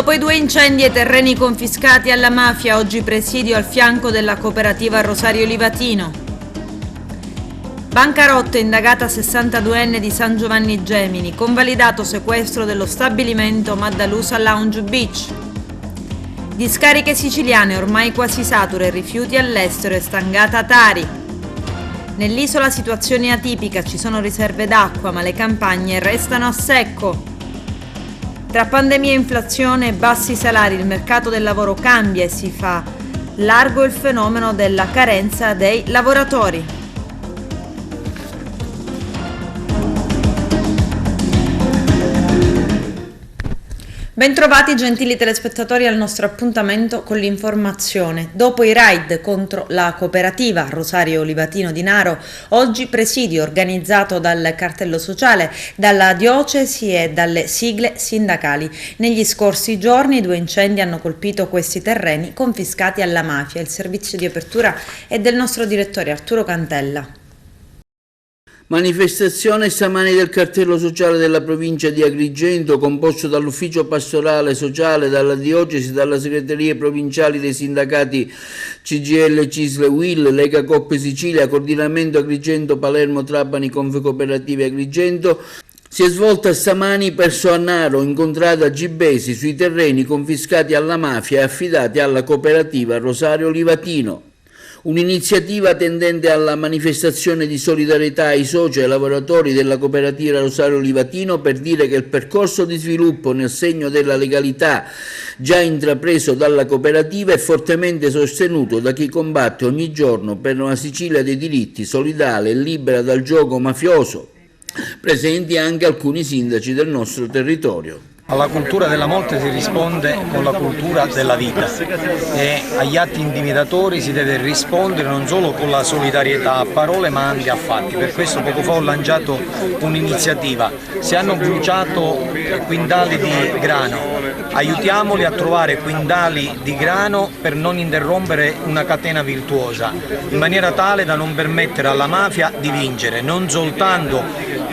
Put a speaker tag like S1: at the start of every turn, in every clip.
S1: Dopo i 2 incendi e terreni confiscati alla mafia, oggi presidio al fianco della cooperativa Rosario Livatino. Bancarotta indagata 62enne di San Giovanni Gemini, convalidato sequestro dello stabilimento Maddalusa Lounge Beach. Discariche siciliane ormai quasi sature, rifiuti all'estero e stangata Tari. Nell'isola situazione atipica, ci sono riserve d'acqua ma le campagne restano a secco. Tra pandemia e inflazione e bassi salari il mercato del lavoro cambia e si fa largo il fenomeno della carenza dei lavoratori. Bentrovati gentili telespettatori al nostro appuntamento con l'informazione. Dopo i raid contro la cooperativa Rosario Livatino di Naro, oggi presidio organizzato dal cartello sociale, dalla diocesi e dalle sigle sindacali. Negli scorsi giorni 2 incendi hanno colpito questi terreni confiscati alla mafia. Il servizio di apertura è del nostro direttore Arturo Cantella.
S2: Manifestazione stamani del cartello sociale della provincia di Agrigento, composto dall'ufficio pastorale sociale, dalla diocesi, dalla segreterie provinciali dei sindacati CGIL, CISL, UIL, Lega Coppe Sicilia, Coordinamento Agrigento, Palermo, Trapani, Confcooperative Agrigento. Si è svolta stamani presso a Naro, incontrata Gibesi, sui terreni confiscati alla mafia e affidati alla cooperativa Rosario Livatino. Un'iniziativa tendente alla manifestazione di solidarietà ai soci e ai lavoratori della cooperativa Rosario Livatino per dire che il percorso di sviluppo nel segno della legalità già intrapreso dalla cooperativa è fortemente sostenuto da chi combatte ogni giorno per una Sicilia dei diritti, solidale e libera dal gioco mafioso, presenti anche alcuni sindaci del nostro territorio.
S3: Alla cultura della morte si risponde con la cultura della vita e agli atti intimidatori si deve rispondere non solo con la solidarietà a parole ma anche a fatti. Per questo poco fa ho lanciato un'iniziativa. Se hanno bruciato quintali di grano, aiutiamoli a trovare quintali di grano per non interrompere una catena virtuosa, in maniera tale da non permettere alla mafia di vincere, non soltanto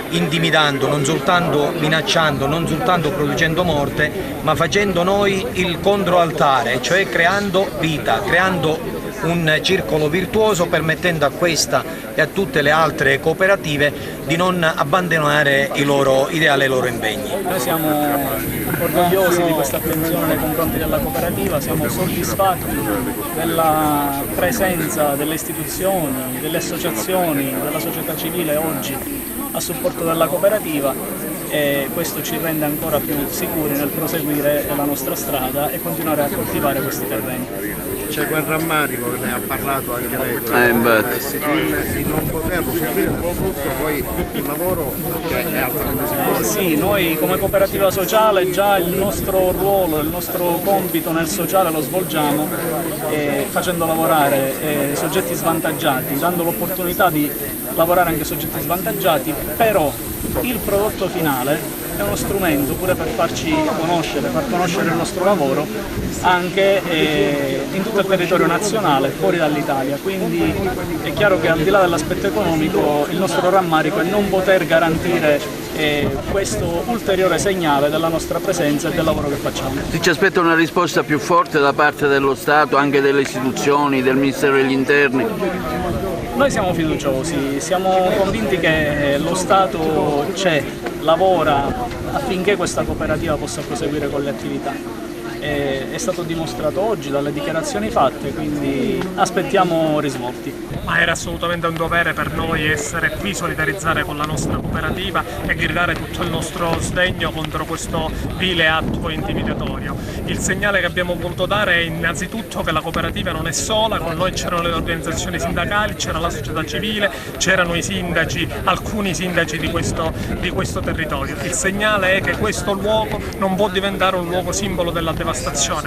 S3: intimidando, non soltanto minacciando, non soltanto producendo morte, ma facendo noi il controaltare, cioè creando vita, creando un circolo virtuoso, permettendo a questa e a tutte le altre cooperative di non abbandonare i loro ideali e i loro impegni.
S4: Noi siamo orgogliosi di questa attenzione nei confronti della cooperativa, siamo soddisfatti della presenza delle istituzioni, delle associazioni, della società civile oggi a supporto della cooperativa e questo ci rende ancora più sicuri nel proseguire la nostra strada e continuare a coltivare questi terreni.
S5: C'è quel rammarico che ne ha parlato anche lei, di non poterlo seguire un po' tutto, poi il lavoro che è altamente sicuro.
S4: Sì, noi come cooperativa sociale già il nostro ruolo, il nostro compito nel sociale lo svolgiamo facendo lavorare soggetti svantaggiati, dando l'opportunità di lavorare anche soggetti svantaggiati, però il prodotto finale è uno strumento pure per farci conoscere, far conoscere il nostro lavoro anche in tutto il territorio nazionale, fuori dall'Italia. Quindi è chiaro che al di là dell'aspetto economico il nostro rammarico è non poter garantire questo ulteriore segnale della nostra presenza e del lavoro che facciamo.
S2: Si ci aspetta una risposta più forte da parte dello Stato, anche delle istituzioni, del Ministero degli Interni?
S4: Noi siamo fiduciosi, siamo convinti che lo Stato c'è, lavora affinché questa cooperativa possa proseguire con le attività. È stato dimostrato oggi dalle dichiarazioni fatte, quindi aspettiamo risvolti.
S6: Ma era assolutamente un dovere per noi essere qui, solidarizzare con la nostra cooperativa e gridare tutto il nostro sdegno contro questo vile atto intimidatorio. Il segnale che abbiamo voluto dare è innanzitutto che la cooperativa non è sola, con noi c'erano le organizzazioni sindacali, c'era la società civile, c'erano i sindaci, alcuni sindaci di questo territorio. Il segnale è che questo luogo non può diventare un luogo simbolo della devastazione.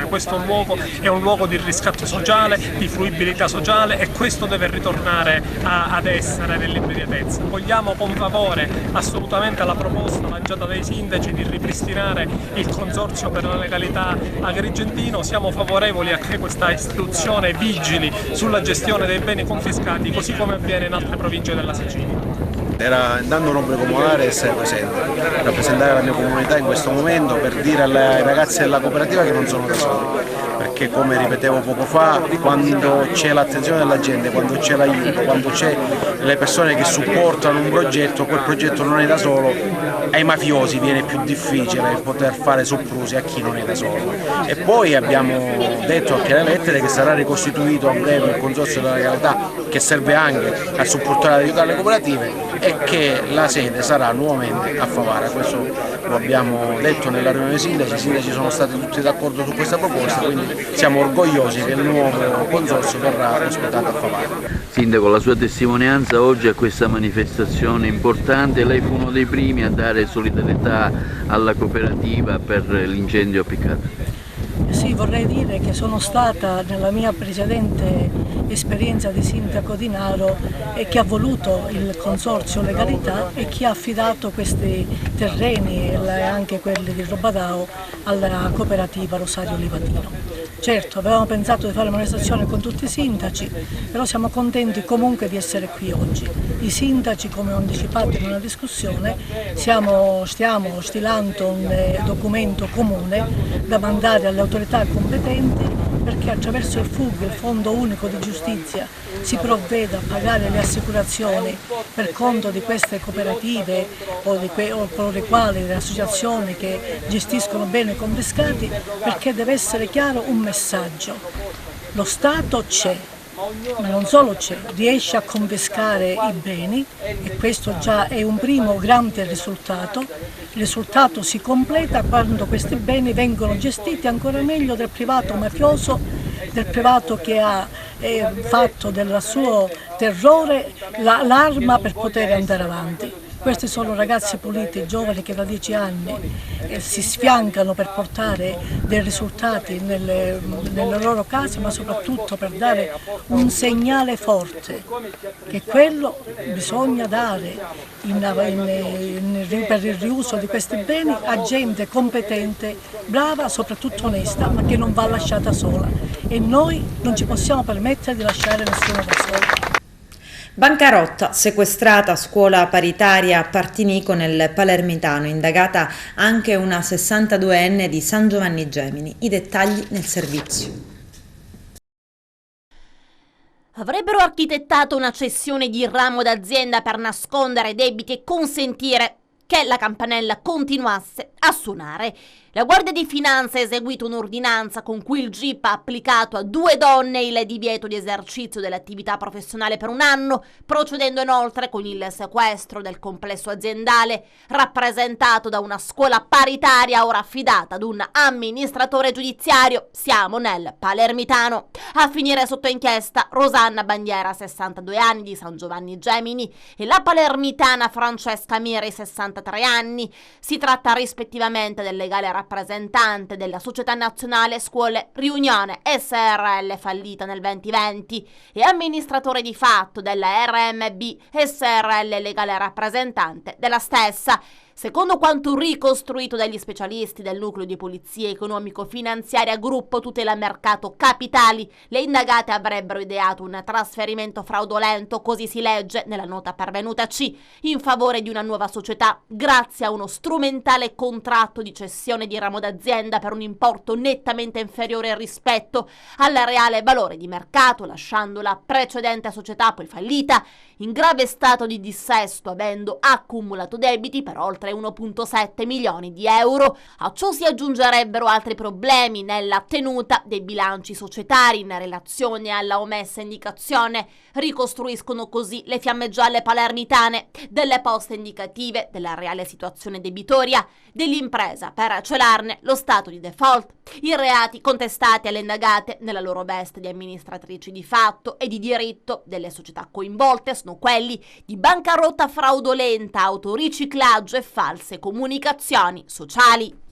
S6: Questo luogo è un luogo di riscatto sociale, di fruibilità sociale e questo deve ritornare ad essere nell'immediatezza. Vogliamo con favore assolutamente la proposta lanciata dai sindaci di ripristinare il Consorzio per la Legalità Agrigentino, siamo favorevoli a che questa istituzione vigili sulla gestione dei beni confiscati così come avviene in altre province della Sicilia.
S5: era intanto un obbligo morale essere presente, rappresentare la mia comunità in questo momento per dire ai ragazzi della cooperativa che non sono da soli, perché come ripetevo poco fa, quando c'è l'attenzione della gente, quando c'è l'aiuto, quando c'è le persone che supportano un progetto, quel progetto non è da solo, ai mafiosi viene più difficile poter fare soprusi a chi non è da solo. E poi abbiamo detto anche nelle lettere che sarà ricostituito a breve il consorzio della legalità, che serve anche a supportare e aiutare le cooperative, e che la sede sarà nuovamente a Favara. Questo lo abbiamo detto nella riunione dei sindaci, i sindaci sono stati tutti d'accordo su questa proposta, quindi siamo orgogliosi che il nuovo consorzio verrà ospitato a Favara.
S2: Sindaco, la sua testimonianza oggi a questa manifestazione importante, lei fu uno dei primi a dare solidarietà alla cooperativa per l'incendio a Piccata.
S7: Sì, vorrei dire che sono stata nella mia precedente esperienza di sindaco di Naro e che ha voluto il consorzio legalità e chi ha affidato questi terreni e anche quelli di Robadao alla cooperativa Rosario Livatino. Certo, avevamo pensato di fare una manifestazione con tutti i sindaci, però siamo contenti comunque di essere qui oggi. I sindaci, come ho anticipato in una discussione, stiamo stilando un documento comune da mandare alle autorità competenti perché attraverso il FUG, il Fondo Unico di Giustizia, si provveda a pagare le assicurazioni per conto di queste cooperative o con le quali le associazioni che gestiscono beni confiscati, perché deve essere chiaro un messaggio. Lo Stato c'è, ma non solo c'è, riesce a confiscare i beni e questo già è un primo grande risultato. Il risultato si completa quando questi beni vengono gestiti ancora meglio dal privato mafioso, del privato che ha fatto del suo terrore l'arma per poter andare avanti. Questi sono ragazzi puliti, giovani che da 10 anni si sfiancano per portare dei risultati nelle loro case, ma soprattutto per dare un segnale forte, che quello bisogna dare per il riuso di questi beni a gente competente, brava, soprattutto onesta, ma che non va lasciata sola. E noi non ci possiamo permettere di lasciare nessuno da solo.
S1: Bancarotta, sequestrata a scuola paritaria a Partinico nel Palermitano, indagata anche una 62enne di San Giovanni Gemini. I dettagli nel servizio.
S8: Avrebbero architettato una cessione di ramo d'azienda per nascondere debiti e consentire che la campanella continuasse a suonare. La Guardia di Finanza ha eseguito un'ordinanza con cui il GIP ha applicato a 2 donne il divieto di esercizio dell'attività professionale per 1 anno, procedendo inoltre con il sequestro del complesso aziendale rappresentato da una scuola paritaria ora affidata ad un amministratore giudiziario. Siamo nel Palermitano. A finire sotto inchiesta Rosanna Bandiera, 62 anni, di San Giovanni Gemini, e la palermitana Francesca Miri, 63 anni. Si tratta rispettivamente del legale rappresentante della Società Nazionale Scuole Riunione SRL fallita nel 2020 e amministratore di fatto della RMB SRL, legale rappresentante della stessa. Secondo quanto ricostruito dagli specialisti del nucleo di polizia economico-finanziaria Gruppo Tutela Mercato Capitali, le indagate avrebbero ideato un trasferimento fraudolento, così si legge nella nota pervenutaci, in favore di una nuova società grazie a uno strumentale contratto di cessione di ramo d'azienda per un importo nettamente inferiore rispetto al reale valore di mercato, lasciando la precedente società, poi fallita, in grave stato di dissesto, avendo accumulato debiti per oltre 1,7 milioni di euro. A ciò si aggiungerebbero altri problemi nella tenuta dei bilanci societari in relazione alla omessa indicazione. Ricostruiscono così le fiamme gialle palermitane delle poste indicative della reale situazione debitoria dell'impresa per celarne lo stato di default. I reati contestati alle indagate nella loro veste di amministratrici di fatto e di diritto delle società coinvolte sono quelli di bancarotta fraudolenta, autoriciclaggio e false comunicazioni sociali.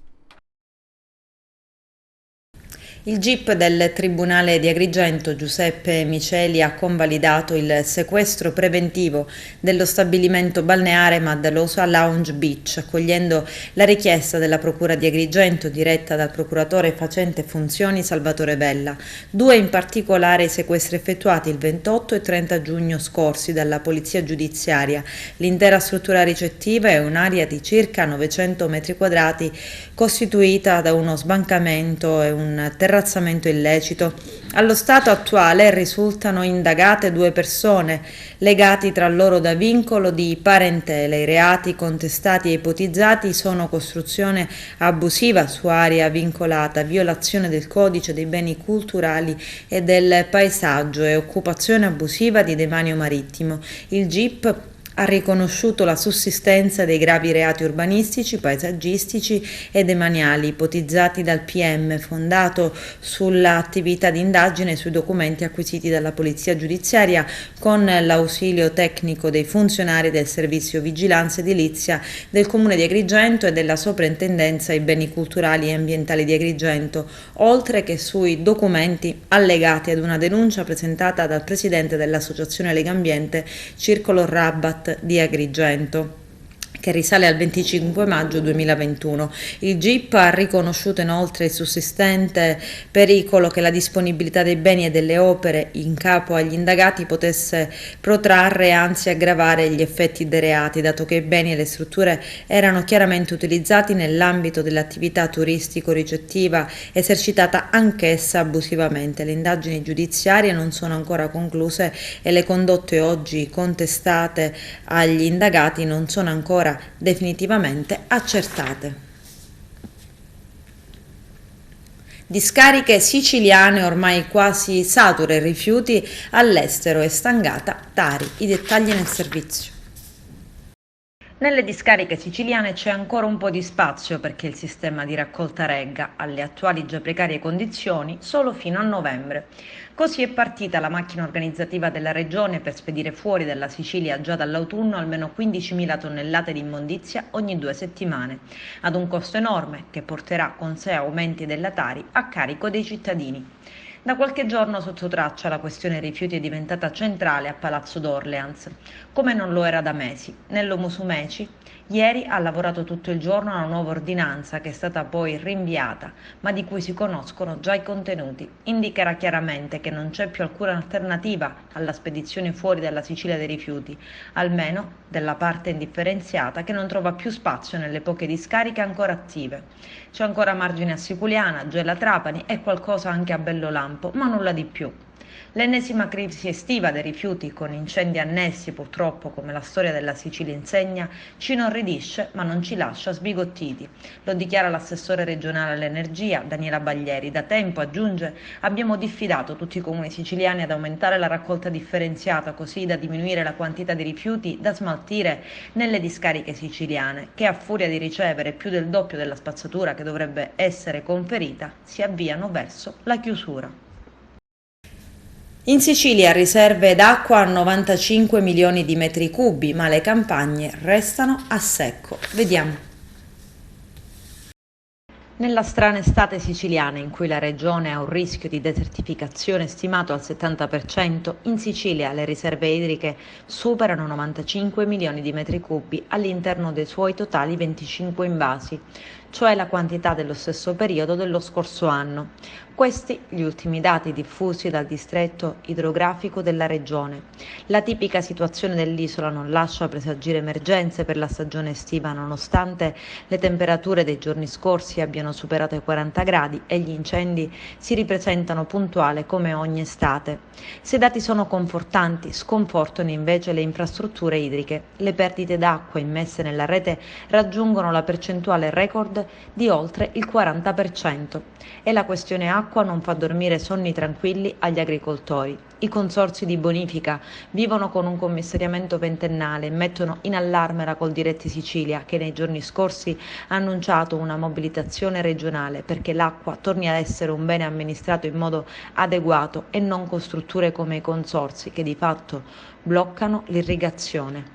S1: Il GIP del Tribunale di Agrigento Giuseppe Miceli ha convalidato il sequestro preventivo dello stabilimento balneare Maddaloso Lounge Beach, accogliendo la richiesta della Procura di Agrigento diretta dal procuratore facente funzioni Salvatore Vella. Due in particolare i sequestri effettuati il 28 e 30 giugno scorsi dalla Polizia Giudiziaria. L'intera struttura ricettiva è un'area di circa 900 metri quadrati costituita da uno sbancamento e un terrazzamento illecito. Allo stato attuale risultano indagate 2 persone legati tra loro da vincolo di parentela. I reati contestati e ipotizzati sono costruzione abusiva su area vincolata, violazione del codice dei beni culturali e del paesaggio e occupazione abusiva di demanio marittimo. Il GIP ha riconosciuto la sussistenza dei gravi reati urbanistici, paesaggistici e demaniali ipotizzati dal PM, fondato sull'attività di indagine sui documenti acquisiti dalla Polizia Giudiziaria con l'ausilio tecnico dei funzionari del Servizio Vigilanza Edilizia del Comune di Agrigento e della Soprintendenza ai Beni Culturali e Ambientali di Agrigento, oltre che sui documenti allegati ad una denuncia presentata dal presidente dell'Associazione Legambiente Circolo Rabat di Agrigento, che risale al 25 maggio 2021. Il GIP ha riconosciuto inoltre il sussistente pericolo che la disponibilità dei beni e delle opere in capo agli indagati potesse protrarre e anzi aggravare gli effetti dei reati, dato che i beni e le strutture erano chiaramente utilizzati nell'ambito dell'attività turistico-ricettiva esercitata anch'essa abusivamente. Le indagini giudiziarie non sono ancora concluse e le condotte oggi contestate agli indagati non sono ancora definitivamente accertate. Discariche siciliane ormai quasi sature rifiuti all'estero e stangata Tari. I dettagli nel servizio. Nelle discariche siciliane c'è ancora un po' di spazio perché il sistema di raccolta regga alle attuali già precarie condizioni solo fino a novembre. Così è partita la macchina organizzativa della Regione per spedire fuori dalla Sicilia già dall'autunno almeno 15.000 tonnellate di immondizia ogni 2 settimane, ad un costo enorme che porterà con sé aumenti della Tari a carico dei cittadini. Da qualche giorno sotto traccia la questione rifiuti è diventata centrale a Palazzo d'Orleans, come non lo era da mesi. Nello Musumeci ieri ha lavorato tutto il giorno a una nuova ordinanza che è stata poi rinviata, ma di cui si conoscono già i contenuti. Indicherà chiaramente che non c'è più alcuna alternativa alla spedizione fuori dalla Sicilia dei rifiuti, almeno della parte indifferenziata che non trova più spazio nelle poche discariche ancora attive. C'è ancora margine a Siculiana, Gela Trapani e qualcosa anche a Bellolampo, ma nulla di più. L'ennesima crisi estiva dei rifiuti, con incendi annessi purtroppo come la storia della Sicilia insegna, ci inorridisce ma non ci lascia sbigottiti. Lo dichiara l'assessore regionale all'energia Daniela Baglieri. Da tempo, aggiunge, abbiamo diffidato tutti i comuni siciliani ad aumentare la raccolta differenziata così da diminuire la quantità di rifiuti da smaltire nelle discariche siciliane, che a furia di ricevere più del doppio della spazzatura che dovrebbe essere conferita, si avviano verso la chiusura. In Sicilia riserve d'acqua a 95 milioni di metri cubi, ma le campagne restano a secco. Vediamo. Nella strana estate siciliana, in cui la regione ha un rischio di desertificazione stimato al 70%, in Sicilia le riserve idriche superano 95 milioni di metri cubi all'interno dei suoi totali 25 invasi, cioè la quantità dello stesso periodo dello scorso anno. Questi gli ultimi dati diffusi dal distretto idrografico della regione. La tipica situazione dell'isola non lascia presagire emergenze per la stagione estiva, nonostante le temperature dei giorni scorsi abbiano superato i 40 gradi e gli incendi si ripresentano puntuali come ogni estate. Se i dati sono confortanti, sconfortano invece le infrastrutture idriche. Le perdite d'acqua immesse nella rete raggiungono la percentuale record di oltre il 40%. E la questione acqua non fa dormire sonni tranquilli agli agricoltori. I consorzi di bonifica vivono con un commissariamento ventennale e mettono in allarme la Coldiretti Sicilia, che nei giorni scorsi ha annunciato una mobilitazione regionale perché l'acqua torni ad essere un bene amministrato in modo adeguato e non con strutture come i consorzi che di fatto bloccano l'irrigazione.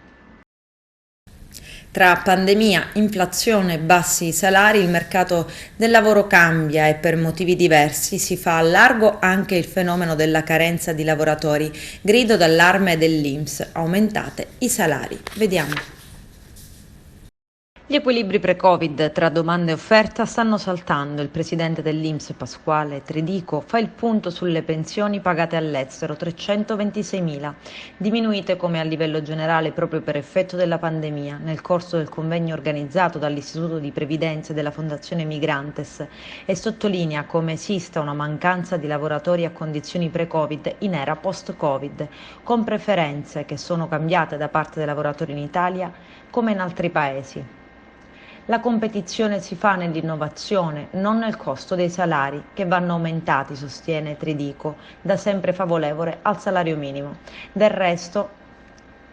S1: Tra pandemia, inflazione e bassi salari, il mercato del lavoro cambia e per motivi diversi si fa a largo anche il fenomeno della carenza di lavoratori. Grido d'allarme dell'INPS: aumentate i salari. Vediamo. Gli equilibri pre-Covid tra domanda e offerta stanno saltando. Il presidente dell'INPS, Pasquale Tridico, fa il punto sulle pensioni pagate all'estero, 326.000, diminuite come a livello generale proprio per effetto della pandemia, nel corso del convegno organizzato dall'Istituto di Previdenza e della Fondazione Migrantes, e sottolinea come esista una mancanza di lavoratori a condizioni pre-Covid in era post-Covid, con preferenze che sono cambiate da parte dei lavoratori in Italia come in altri paesi. La competizione si fa nell'innovazione, non nel costo dei salari, che vanno aumentati, sostiene Tridico, da sempre favorevole al salario minimo. Del resto,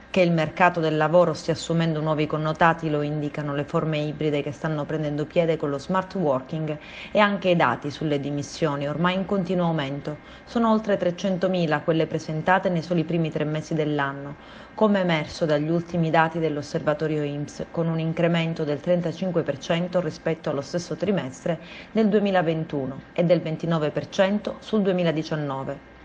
S1: che il mercato del lavoro stia assumendo nuovi connotati lo indicano le forme ibride che stanno prendendo piede con lo smart working e anche i dati sulle dimissioni, ormai in continuo aumento. Sono oltre 300.000 quelle presentate nei soli primi 3 mesi dell'anno, come emerso dagli ultimi dati dell'osservatorio INPS, con un incremento del 35% rispetto allo stesso trimestre del 2021 e del 29% sul 2019.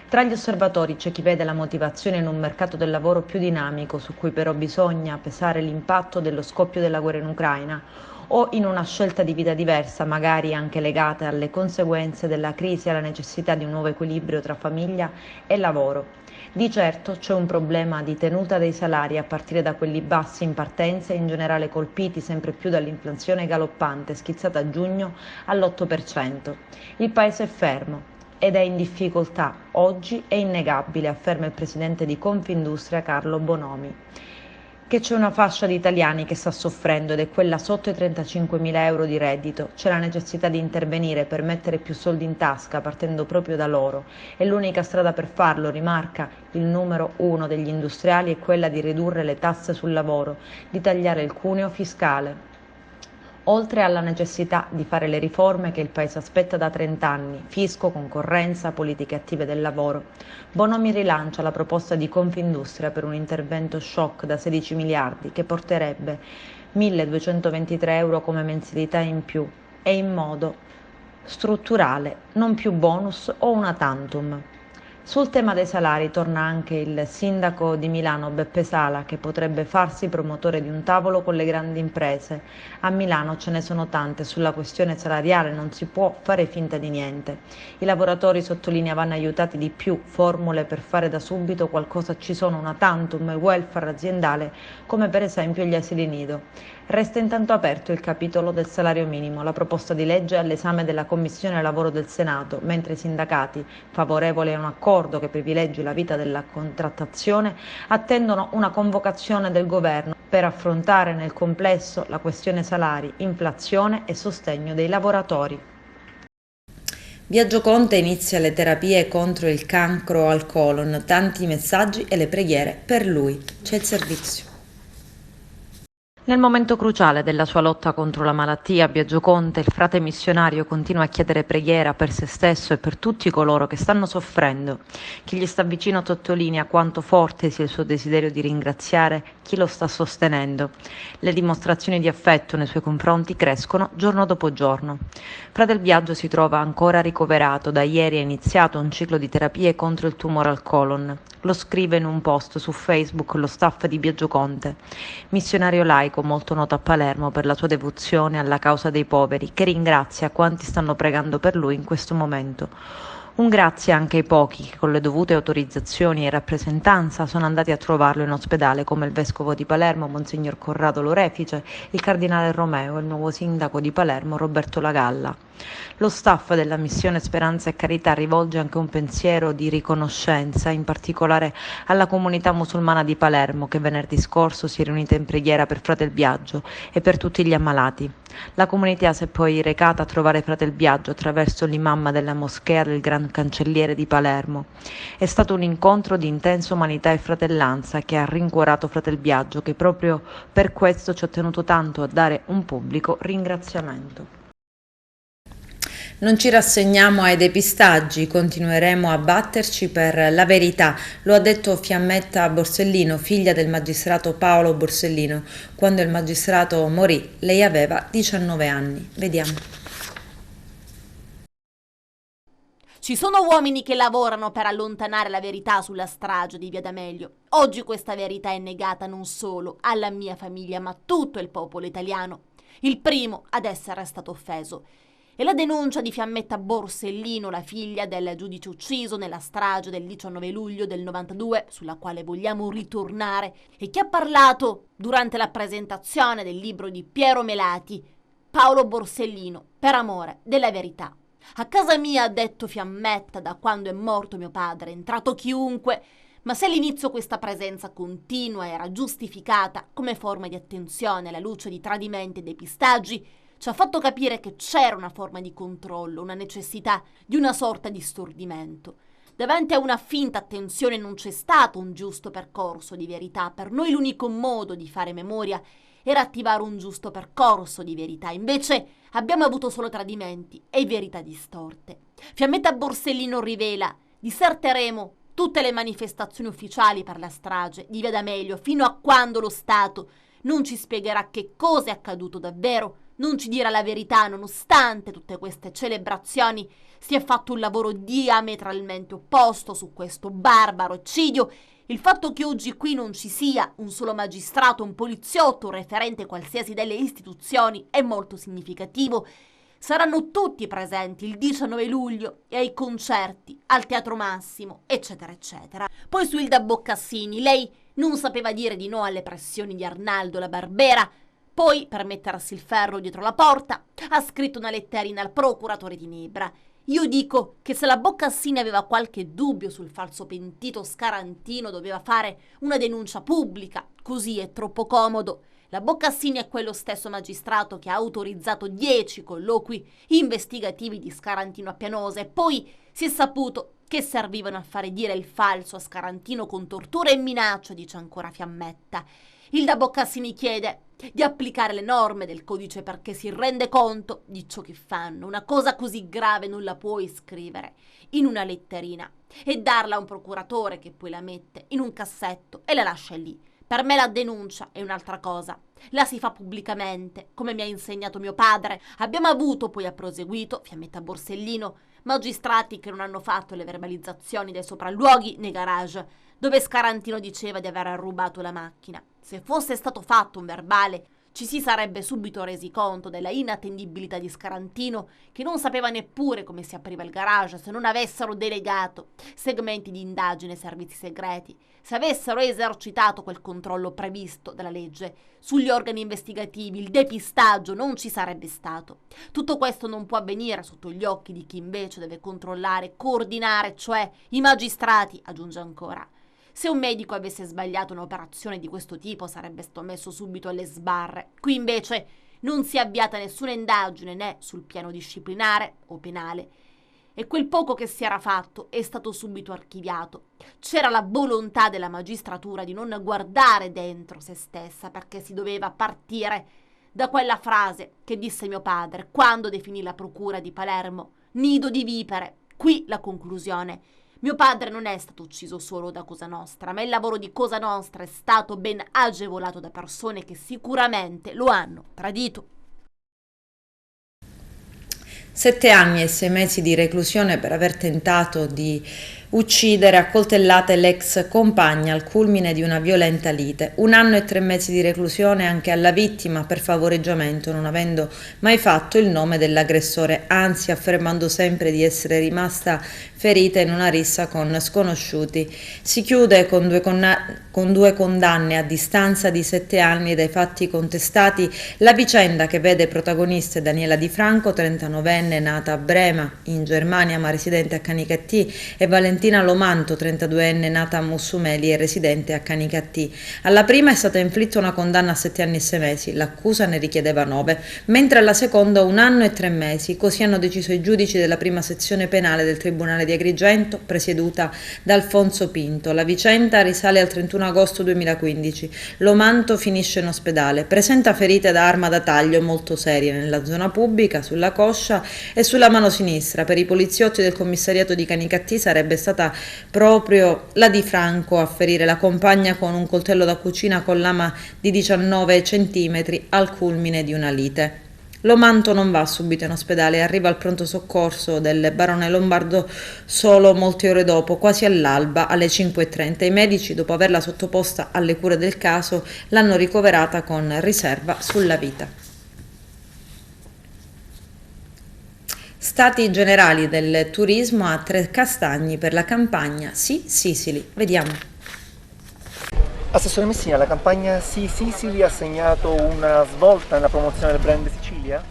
S1: Tra gli osservatori c'è chi vede la motivazione in un mercato del lavoro più dinamico, su cui però bisogna pesare l'impatto dello scoppio della guerra in Ucraina, o in una scelta di vita diversa, magari anche legata alle conseguenze della crisi e alla necessità di un nuovo equilibrio tra famiglia e lavoro. Di certo c'è un problema di tenuta dei salari, a partire da quelli bassi in partenza e in generale colpiti sempre più dall'inflazione galoppante, schizzata a giugno all'8%. Il paese è fermo ed è in difficoltà. Oggi è innegabile, afferma il presidente di Confindustria Carlo Bonomi, che c'è una fascia di italiani che sta soffrendo ed è quella sotto i 35.000 euro di reddito. C'è la necessità di intervenire per mettere più soldi in tasca, partendo proprio da loro. E l'unica strada per farlo, rimarca il numero 1 degli industriali, è quella di ridurre le tasse sul lavoro, di tagliare il cuneo fiscale. Oltre alla necessità di fare le riforme che il Paese aspetta da 30 anni, fisco, concorrenza, politiche attive del lavoro, Bonomi rilancia la proposta di Confindustria per un intervento shock da 16 miliardi che porterebbe 1.223 euro come mensilità in più e in modo strutturale, non più bonus o una tantum. Sul tema dei salari torna anche il sindaco di Milano Beppe Sala, che potrebbe farsi promotore di un tavolo con le grandi imprese. A Milano ce ne sono tante, sulla questione salariale non si può fare finta di niente. I lavoratori, sottolinea, vanno aiutati di più, formule per fare da subito qualcosa ci sono, una tantum e welfare aziendale, come per esempio gli asili nido. Resta intanto aperto il capitolo del salario minimo. La proposta di legge è all'esame della Commissione Lavoro del Senato, mentre i sindacati, favorevoli a un accordo che privilegi la vita della contrattazione, attendono una convocazione del governo per affrontare nel complesso la questione salari, inflazione e sostegno dei lavoratori. Biagio Conte inizia le terapie contro il cancro al colon, tanti messaggi e le preghiere per lui. C'è il servizio. Nel momento cruciale della sua lotta contro la malattia, Biagio Conte, il frate missionario, continua a chiedere preghiera per se stesso e per tutti coloro che stanno soffrendo. Chi gli sta vicino sottolinea quanto forte sia il suo desiderio di ringraziare chi lo sta sostenendo. Le dimostrazioni di affetto nei suoi confronti crescono giorno dopo giorno. Frate Biagio si trova ancora ricoverato. Da ieri è iniziato un ciclo di terapie contro il tumore al colon. Lo scrive in un post su Facebook lo staff di Biagio Conte, missionario laico molto noto a Palermo per la sua devozione alla causa dei poveri, che ringrazia quanti stanno pregando per lui in questo momento. Un grazie anche ai pochi che con le dovute autorizzazioni e rappresentanza sono andati a trovarlo in ospedale, come il vescovo di Palermo Monsignor Corrado Lorefice, il cardinale Romeo e il nuovo sindaco di Palermo Roberto Lagalla. Lo staff della missione Speranza e Carità rivolge anche un pensiero di riconoscenza, in particolare alla comunità musulmana di Palermo, che venerdì scorso si è riunita in preghiera per Fratel Biagio e per tutti gli ammalati. La comunità si è poi recata a trovare Fratel Biagio attraverso l'imam della moschea del Gran Cancelliere di Palermo. È stato un incontro di intensa umanità e fratellanza che ha rincuorato Fratel Biagio, che proprio per questo ci ha tenuto tanto a dare un pubblico ringraziamento. Non ci rassegniamo ai depistaggi, continueremo a batterci per la verità, lo ha detto Fiammetta Borsellino, figlia del magistrato Paolo Borsellino. Quando il magistrato morì, lei aveva 19 anni. Vediamo.
S8: Ci sono uomini che lavorano per allontanare la verità sulla strage di Via D'Amelio. Oggi questa verità è negata non solo alla mia famiglia, ma a tutto il popolo italiano. Il primo ad essere stato offeso. E la denuncia di Fiammetta Borsellino, la figlia del giudice ucciso nella strage del 19 luglio del 92, sulla quale vogliamo ritornare, e che ha parlato durante la presentazione del libro di Piero Melati, Paolo Borsellino, per amore della verità. A casa mia, ha detto Fiammetta, da quando è morto mio padre, è entrato chiunque, ma se all'inizio questa presenza continua era giustificata come forma di attenzione alla luce di tradimenti e depistaggi, ci ha fatto capire che c'era una forma di controllo, una necessità di una sorta di stordimento. Davanti a una finta attenzione non c'è stato un giusto percorso di verità. Per noi l'unico modo di fare memoria era attivare un giusto percorso di verità. Invece abbiamo avuto solo tradimenti e verità distorte. Fiammetta Borsellino rivela: diserteremo tutte le manifestazioni ufficiali per la strage di Via D'Amelio fino a quando lo Stato non ci spiegherà che cosa è accaduto davvero, non ci dirà la verità. Nonostante tutte queste celebrazioni, si è fatto un lavoro diametralmente opposto su questo barbaro eccidio. Il fatto che oggi qui non ci sia un solo magistrato, un poliziotto, un referente qualsiasi delle istituzioni è molto significativo. Saranno tutti presenti il 19 luglio e ai concerti, al Teatro Massimo, eccetera, eccetera. Poi su Ilda Boccassini, lei non sapeva dire di no alle pressioni di Arnaldo La Barbera. Poi, per mettersi il ferro dietro la porta, ha scritto una letterina al procuratore di Nebra. Io dico che se la Boccassini aveva qualche dubbio sul falso pentito Scarantino, doveva fare una denuncia pubblica. Così è troppo comodo. La Boccassini è quello stesso magistrato che ha autorizzato 10 colloqui investigativi di Scarantino a Pianosa, e poi si è saputo che servivano a fare dire il falso a Scarantino con torture e minacce, dice ancora Fiammetta. Ilda Boccassini chiede di applicare le norme del codice perché si rende conto di ciò che fanno. Una cosa così grave non la puoi scrivere in una letterina e darla a un procuratore che poi la mette in un cassetto e la lascia lì. Per me la denuncia è un'altra cosa. La si fa pubblicamente, come mi ha insegnato mio padre. Abbiamo avuto, poi ha proseguito Fiammetta Borsellino, magistrati che non hanno fatto le verbalizzazioni dei sopralluoghi nei garage, dove Scarantino diceva di aver rubato la macchina. Se fosse stato fatto un verbale, ci si sarebbe subito resi conto della inattendibilità di Scarantino, che non sapeva neppure come si apriva il garage se non avessero delegato segmenti di indagine ai servizi segreti, se avessero esercitato quel controllo previsto dalla legge sugli organi investigativi. Il depistaggio non ci sarebbe stato. Tutto questo non può avvenire sotto gli occhi di chi invece deve controllare, coordinare, cioè i magistrati, aggiunge ancora. Se un medico avesse sbagliato un'operazione di questo tipo sarebbe stato messo subito alle sbarre. Qui invece non si è avviata nessuna indagine né sul piano disciplinare o penale, e quel poco che si era fatto è stato subito archiviato. C'era la volontà della magistratura di non guardare dentro se stessa, perché si doveva partire da quella frase che disse mio padre quando definì la procura di Palermo nido di vipere. Qui la conclusione: mio padre non è stato ucciso solo da Cosa Nostra, ma il lavoro di Cosa Nostra è stato ben agevolato da persone che sicuramente lo hanno tradito.
S1: 7 anni e 6 mesi di reclusione per aver tentato di uccidere a coltellate l'ex compagna al culmine di una violenta lite. 1 anno e 3 mesi di reclusione anche alla vittima per favoreggiamento, non avendo mai fatto il nome dell'aggressore, anzi affermando sempre di essere rimasta ferita in una rissa con sconosciuti. Si chiude con due condanne a distanza di 7 anni dai fatti contestati la vicenda che vede protagoniste Daniela Di Franco, 39enne, nata a Brema in Germania ma residente a Canicattì, e Valentina Valentina Lomanto, 32enne, nata a Mussumeli e residente a Canicattì. Alla prima è stata inflitta una condanna a 7 anni e 6 mesi, l'accusa ne richiedeva 9, mentre alla seconda 1 anno e 3 mesi. Così hanno deciso i giudici della prima sezione penale del Tribunale di Agrigento, presieduta da Alfonso Pinto. La vicenda risale al 31 agosto 2015. Lomanto finisce in ospedale, presenta ferite da arma da taglio molto serie nella zona pubblica, sulla coscia e sulla mano sinistra. Per i poliziotti del commissariato di Canicattì sarebbe stata proprio la Di Franco a ferire la compagna con un coltello da cucina con lama di 19 centimetri al culmine di una lite. Lomanto non va subito in ospedale e arriva al pronto soccorso del barone Lombardo solo molte ore dopo, quasi all'alba, alle 5:30. I medici, dopo averla sottoposta alle cure del caso, l'hanno ricoverata con riserva sulla vita. Stati generali del turismo a Trecastagni per la campagna Sì Sicily. Vediamo.
S9: Assessore Messina, la campagna Sì Sicily ha segnato una svolta nella promozione del brand Sicilia?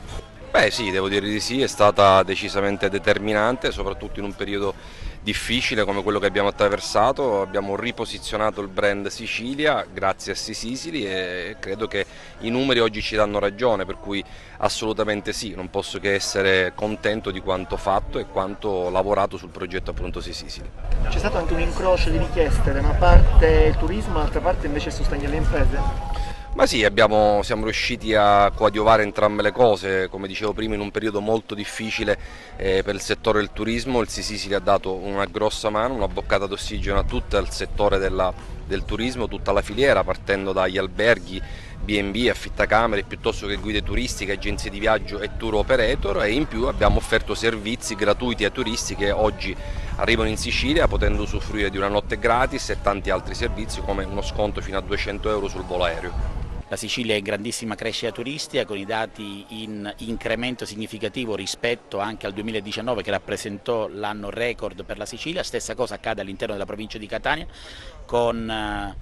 S10: Beh sì, devo dire di sì, è stata decisamente determinante, soprattutto in un periodo difficile come quello che abbiamo attraversato. Abbiamo riposizionato il brand Sicilia grazie a Sì Sicily e credo che i numeri oggi ci danno ragione, per cui assolutamente sì, non posso che essere contento di quanto fatto e quanto lavorato sul progetto appunto Sì Sicily.
S9: C'è stato anche un incrocio di richieste, da una parte il turismo, dall'altra parte invece il sostegno alle imprese?
S10: Ma sì, siamo riusciti a coadiuvare entrambe le cose, come dicevo prima, in un periodo molto difficile per il settore del turismo. Il Sì Sicily ha dato una grossa mano, una boccata d'ossigeno a tutto il settore del turismo, tutta la filiera, partendo dagli alberghi, B&B, affittacamere, piuttosto che guide turistiche, agenzie di viaggio e tour operator, e in più abbiamo offerto servizi gratuiti ai turisti che oggi arrivano in Sicilia potendo usufruire di una notte gratis e tanti altri servizi come uno sconto fino a 200 euro sul volo aereo.
S11: La Sicilia è in grandissima crescita turistica con i dati in incremento significativo rispetto anche al 2019 che rappresentò l'anno record per la Sicilia. Stessa cosa accade all'interno della provincia di Catania con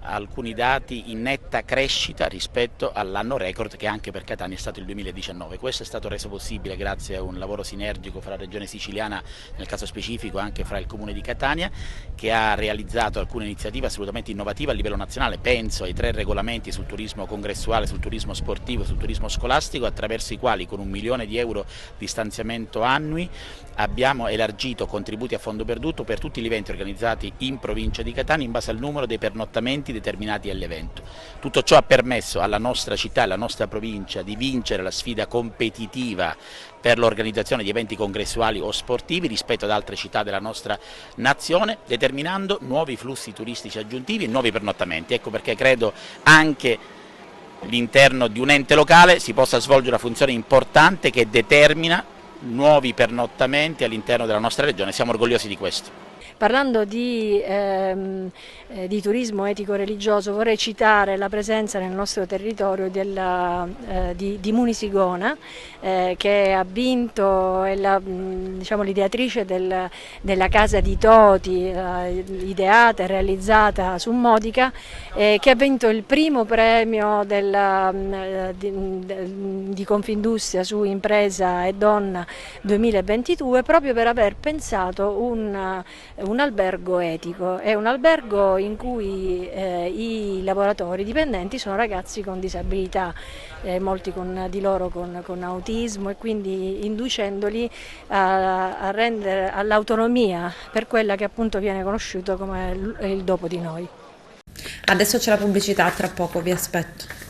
S11: alcuni dati in netta crescita rispetto all'anno record che anche per Catania è stato il 2019. Questo è stato reso possibile grazie a un lavoro sinergico fra la regione siciliana, nel caso specifico anche fra il comune di Catania, che ha realizzato alcune iniziative assolutamente innovative a livello nazionale. Penso ai 3 regolamenti sul turismo congressuale, sul turismo sportivo, sul turismo scolastico, attraverso i quali con 1 milione di euro di stanziamento annui abbiamo elargito contributi a fondo perduto per tutti gli eventi organizzati in provincia di Catania in base al numero dei pernottamenti determinati all'evento. Tutto ciò ha permesso alla nostra città e alla nostra provincia di vincere la sfida competitiva per l'organizzazione di eventi congressuali o sportivi rispetto ad altre città della nostra nazione, determinando nuovi flussi turistici aggiuntivi e nuovi pernottamenti. Ecco perché credo anche all'interno di un ente locale si possa svolgere una funzione importante che determina nuovi pernottamenti all'interno della nostra regione. Siamo orgogliosi di questo.
S12: Parlando di turismo etico-religioso, vorrei citare la presenza nel nostro territorio di Munisigona, che ha vinto, è l'ideatrice della Casa di Toti, ideata e realizzata su Modica, che ha vinto il primo premio di Confindustria su Impresa e Donna 2022 proprio per aver pensato un albergo etico. È un albergo in cui i lavoratori dipendenti sono ragazzi con disabilità, molti di loro con autismo, e quindi inducendoli a rendere all'autonomia per quella che appunto viene conosciuto come il dopo di noi.
S1: Adesso c'è la pubblicità, tra poco vi aspetto.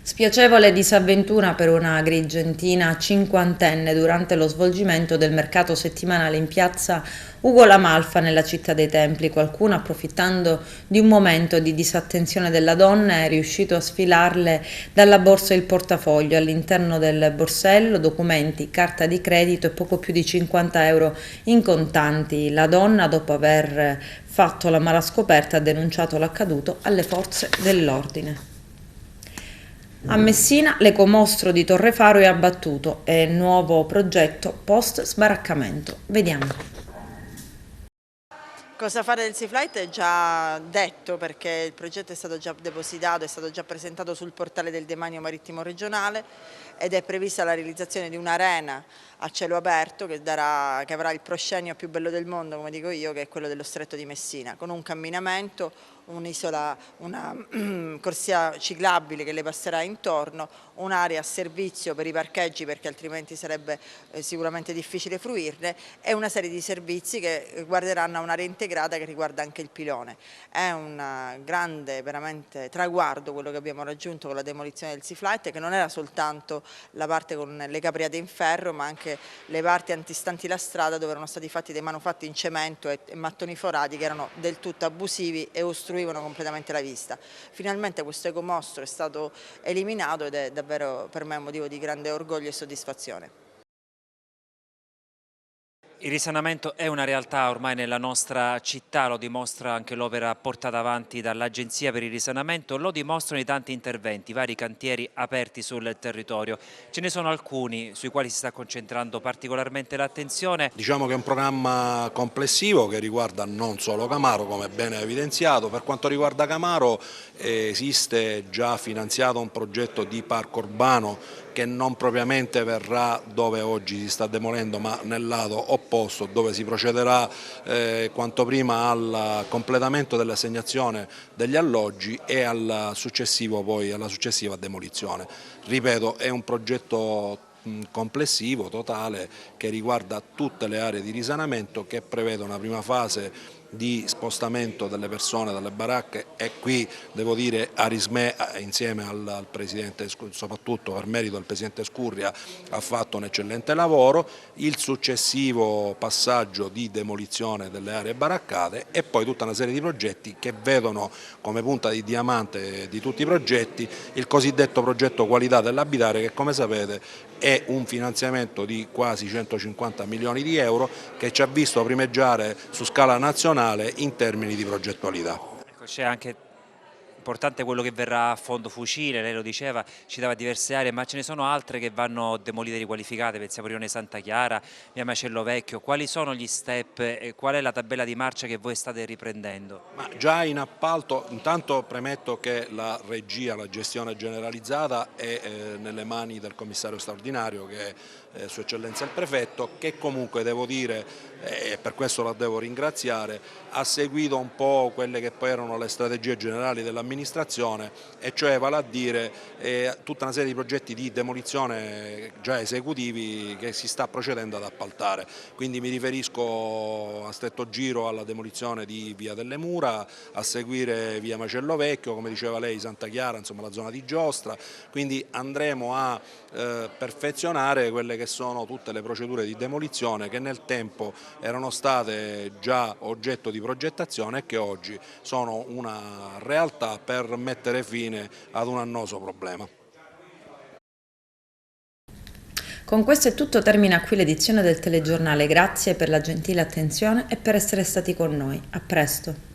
S1: Spiacevole disavventura per una agrigentina cinquantenne durante lo svolgimento del mercato settimanale in piazza Ugo La Malfa nella città dei Templi. Qualcuno, approfittando di un momento di disattenzione della donna, è riuscito a sfilarle dalla borsa il portafoglio. All'interno del borsello documenti, carta di credito e poco più di 50 euro in contanti. La donna, dopo aver fatto la mala scoperta, ha denunciato l'accaduto alle forze dell'ordine. A Messina l'ecomostro di Torrefaro è abbattuto e nuovo progetto post sbaraccamento. Vediamo.
S13: Cosa fare del Sea Flight è già detto, perché il progetto è stato già depositato, è stato già presentato sul portale del Demanio Marittimo Regionale ed è prevista la realizzazione di un'arena a cielo aperto che avrà il proscenio più bello del mondo, come dico io, che è quello dello Stretto di Messina, con un camminamento, un'isola, una corsia ciclabile che le passerà intorno, un'area a servizio per i parcheggi perché altrimenti sarebbe sicuramente difficile fruirne, e una serie di servizi che guarderanno a un'area integrata che riguarda anche il pilone. È un grande veramente traguardo quello che abbiamo raggiunto con la demolizione del Sea Flight, che non era soltanto la parte con le capriate in ferro, ma anche le parti antistanti la strada, dove erano stati fatti dei manufatti in cemento e mattoni forati che erano del tutto abusivi e ostruivano completamente la vista. Finalmente questo ecomostro è stato eliminato ed è davvero per me un motivo di grande orgoglio e soddisfazione.
S14: Il risanamento è una realtà ormai nella nostra città, lo dimostra anche l'opera portata avanti dall'Agenzia per il Risanamento, lo dimostrano i tanti interventi, vari cantieri aperti sul territorio. Ce ne sono alcuni sui quali si sta concentrando particolarmente l'attenzione.
S5: Diciamo che è un programma complessivo che riguarda non solo Camaro, come bene evidenziato. Per quanto riguarda Camaro esiste già finanziato un progetto di parco urbano che non propriamente verrà dove oggi si sta demolendo, ma nel lato opposto, dove si procederà quanto prima al completamento dell'assegnazione degli alloggi e alla successiva demolizione. Ripeto, è un progetto complessivo, totale, che riguarda tutte le aree di risanamento, che prevede una prima fase di spostamento delle persone dalle baracche, e qui devo dire Arismè insieme al Presidente, soprattutto per merito del Presidente Scurria, ha fatto un eccellente lavoro, il successivo passaggio di demolizione delle aree baraccate e poi tutta una serie di progetti che vedono come punta di diamante di tutti i progetti il cosiddetto progetto qualità dell'abitare, che come sapete è un finanziamento di quasi 150 milioni di euro che ci ha visto primeggiare su scala nazionale in termini di progettualità.
S14: Ecco, c'è anche importante quello che verrà a Fondo Fucile, lei lo diceva, citava diverse aree, ma ce ne sono altre che vanno demolite e riqualificate, pensiamo a Rione Santa Chiara, via Macello Vecchio. Quali sono gli step e qual è la tabella di marcia che voi state riprendendo?
S5: Ma già in appalto, intanto premetto che la regia, la gestione generalizzata è nelle mani del commissario straordinario, che è Sua Eccellenza il Prefetto, che comunque devo dire, e per questo la devo ringraziare, ha seguito un po' quelle che poi erano le strategie generali dell'amministrazione, e cioè vale a dire tutta una serie di progetti di demolizione già esecutivi che si sta procedendo ad appaltare. Quindi mi riferisco a stretto giro alla demolizione di via delle Mura, a seguire via Macello Vecchio, come diceva lei Santa Chiara, insomma la zona di Giostra, quindi andremo a perfezionare quelle che sono tutte le procedure di demolizione che nel tempo erano state già oggetto di progettazione e che oggi sono una realtà per mettere fine ad un annoso problema.
S1: Con questo è tutto, termina qui l'edizione del telegiornale. Grazie per la gentile attenzione e per essere stati con noi. A presto.